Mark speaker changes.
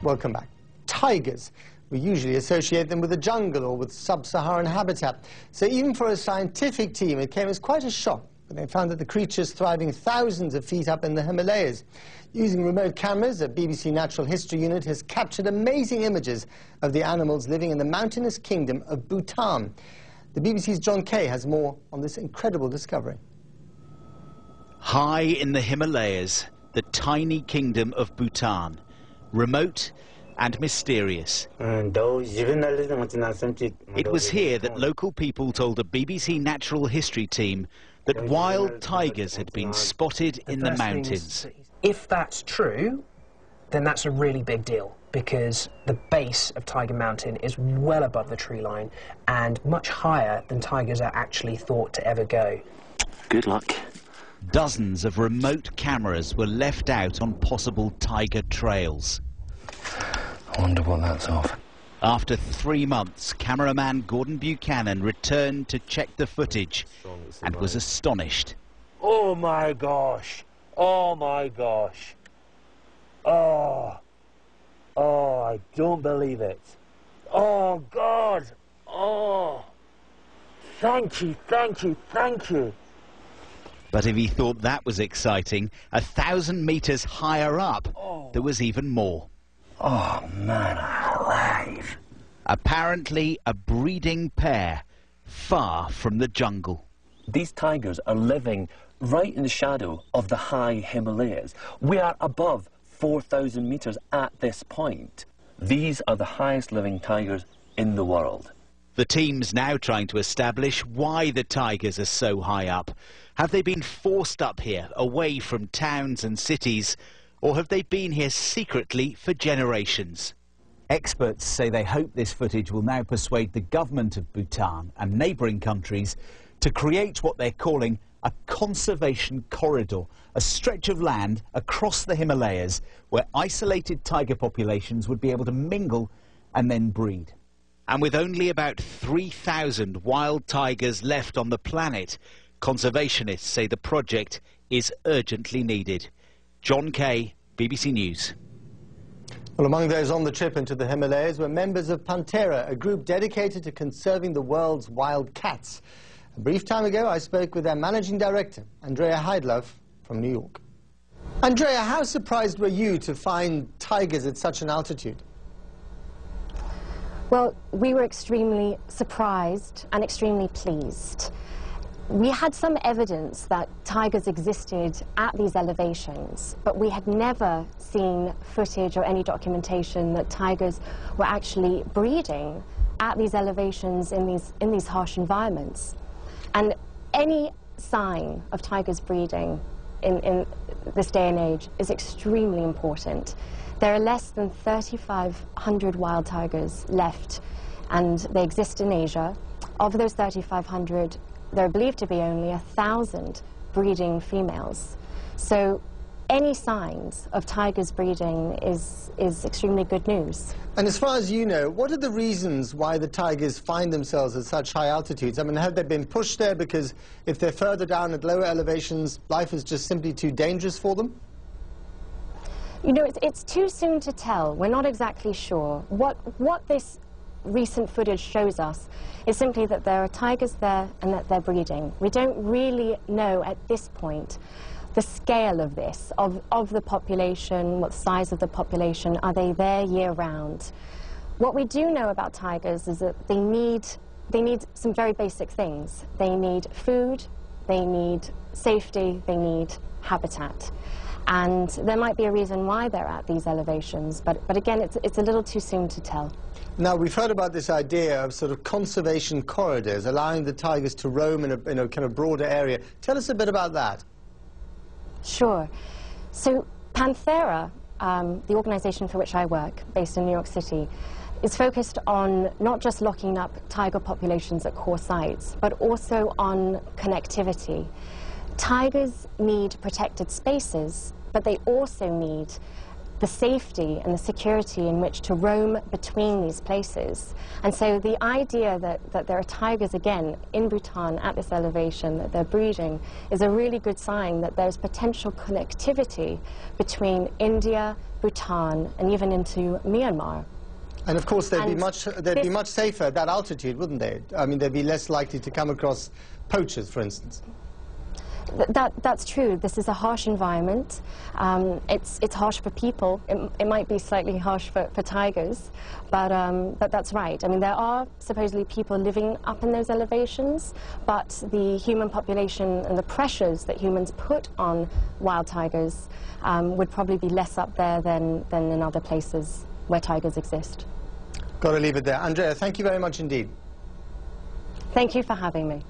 Speaker 1: Welcome back. Tigers. We usually associate them with the jungle or with sub-Saharan habitat. So even for a scientific team, it came as quite a shock when they found that the creatures thriving thousands of feet up in the Himalayas. Using remote cameras, a BBC Natural History unit has captured amazing images of the animals living in the mountainous kingdom of Bhutan. The BBC's John Kay has more on this incredible discovery.
Speaker 2: High in the Himalayas, the tiny kingdom of Bhutan. Remote and mysterious. It was here that local people told a BBC Natural History team that wild tigers had been spotted in the mountains.
Speaker 3: If that's true, then that's a really big deal, because the base of Tiger Mountain is well above the tree line and much higher than tigers are actually thought to ever go.
Speaker 4: Good luck.
Speaker 2: Dozens of remote cameras were left out on possible tiger trails.
Speaker 4: I wonder what that's of.
Speaker 2: After 3 months, cameraman Gordon Buchanan returned to check the footage and was astonished.
Speaker 5: Oh my gosh! Oh my gosh! Oh, I don't believe it. Oh God! Oh, thank you, thank you, thank you.
Speaker 2: But if he thought that was exciting, 1,000 meters higher up, there was even more.
Speaker 4: Oh man, alive.
Speaker 2: Apparently a breeding pair, far from the jungle.
Speaker 4: These tigers are living right in the shadow of the high Himalayas. We are above 4,000 meters at this point. These are the highest living tigers in the world.
Speaker 2: The team's now trying to establish why the tigers are so high up. Have they been forced up here, away from towns and cities, or have they been here secretly for generations? Experts say they hope this footage will now persuade the government of Bhutan and neighbouring countries to create what they're calling a conservation corridor, a stretch of land across the Himalayas where isolated tiger populations would be able to mingle and then breed. And with only about 3,000 wild tigers left on the planet, conservationists say the project is urgently needed. John Kay, BBC News.
Speaker 1: Well, among those on the trip into the Himalayas were members of Panthera, a group dedicated to conserving the world's wild cats. A brief time ago, I spoke with their managing director, Andrea Heidlove, from New York. Andrea, how surprised were you to find tigers at such an altitude?
Speaker 6: Well, we were extremely surprised and extremely pleased. We had some evidence that tigers existed at these elevations, but we had never seen footage or any documentation that tigers were actually breeding at these elevations in these harsh environments. And any sign of tigers breeding in this day and age is extremely important. There are less than 3,500 wild tigers left, and they exist in Asia. Of those 3,500, there are believed to be only 1,000 breeding females. So any signs of tigers breeding is extremely good news.
Speaker 1: And as far as you know, what are the reasons why the tigers find themselves at such high altitudes? I mean, have they been pushed there because if they're further down at lower elevations, life is just simply too dangerous for them?
Speaker 6: You know, it's too soon to tell. We're not exactly sure. What this recent footage shows us is simply that there are tigers there and that they're breeding. We don't really know at this point the scale of this, of the population, what size of the population, are they there year-round? What we do know about tigers is that they need some very basic things. They need food, they need safety, they need habitat. And there might be a reason why they're at these elevations, but again, it's a little too soon to tell.
Speaker 1: Now, we've heard about this idea of sort of conservation corridors, allowing the tigers to roam in a kind of broader area. Tell us a bit about that.
Speaker 6: Sure. So Panthera, the organization for which I work, based in New York City, is focused on not just locking up tiger populations at core sites, but also on connectivity. Tigers need protected spaces, but they also need the safety and the security in which to roam between these places. And so the idea that there are tigers again in Bhutan at this elevation, that they're breeding, is a really good sign that there's potential connectivity between India, Bhutan, and even into Myanmar.
Speaker 1: And of course, they'd be much safer at that altitude, wouldn't they? I mean, they'd be less likely to come across poachers, for instance.
Speaker 6: That's true. This is a harsh environment. It's harsh for people. It might be slightly harsh for tigers, but that's right. I mean, there are supposedly people living up in those elevations, but the human population and the pressures that humans put on wild tigers would probably be less up there than in other places where tigers exist.
Speaker 1: Got to leave it there. Andrea, thank you very much indeed.
Speaker 6: Thank you for having me.